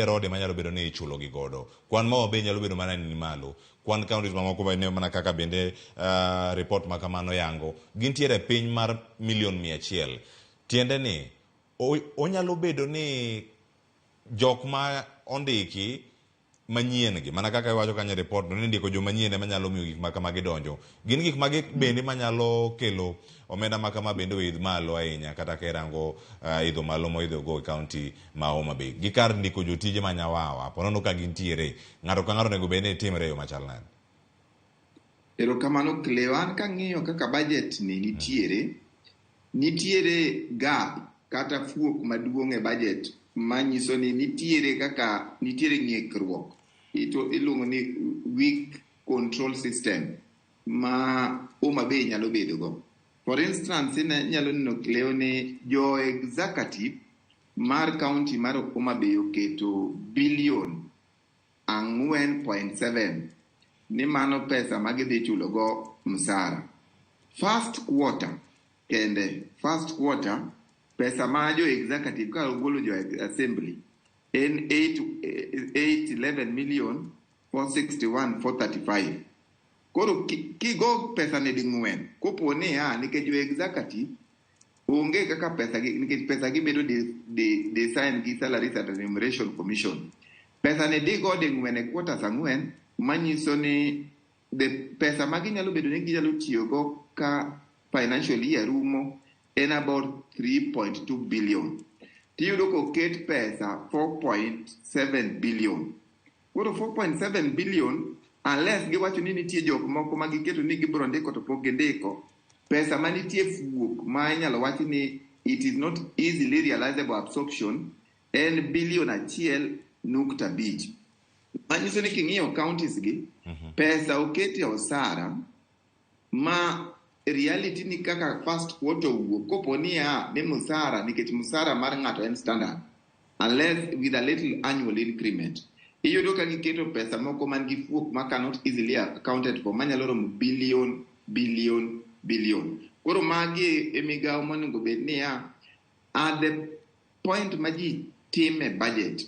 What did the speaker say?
rode manyalo bedo ni ichulo gi godo. Kwan ma be nyalo bedo mana ni malo. Kwan counties mamoko ba ne mana kaka bende report ma kamano yango. Gintiere piny mar $100,000. Tiende ni onyalo bedo ni jok ma ondiki manyien gi mana kaka iwacho kanya report no ndiko jo manyien ema nyalo miyo gik ma kama gidonjo. Gin gik ma bende manyalo kelo omenda ma kama bende oidh malo ahinya kata kerango idho malo moidho go county ma Homa Bay. Gikar ndiko jotije manyawawa ponono ka gintiere ng'ato ka ng'ato nego bende timre yo machal nade. Erokamano Clewan, kang'iyo kaka budget ni nitiere gap kata fuok maduong' e budget manyiso ni nitiere ng'ikruok iluongo ni weak control system ma Homa Bay nyalo bedo go. For instance, nyalo neno Cleo ni jo executive mar county mar Homa Bay oketo billion 4.7 ni mano pesa ma gidhi chulo go msara. First quarter pesa ma jo executive ka ogolo jo assembly en 811,461,435. Koro kigo pesa ne di ng'wen kopo ni nikech jo executive onge kaka pesa gi nikech pesa gi bedo de sign gi Salaries and Remuneration Commission. Pesa ne di go de ng'wen e quarters ang'wen manyiso ni pesa ma ginyalo bedo ni ginyalo tiyo go ka financial year rumo en about 3.2 billion. Tiyudo ko ket pesa 4.7 billion. Koro 4.7 billion unless giwacho ni nitie jok moko ma giketo ni gibro ndiko to pok gindiko, pesa ma nitie fuok ma inyalo wach ni it is not easily realizable absorption en billion 1.5. Manyiso ni king'iyo counties gi pesa oketi osara ma reality ni kaka first quarter wuok kopo ni ni musara nikech musara mar ng'ato en standard unless with a little annual increment. Iyudo ka giketo pesa moko man gi fuok ma cannot easily accounted for manyalo romo billion. Koro magi emigawo monego bed ni at the point ma ji time budget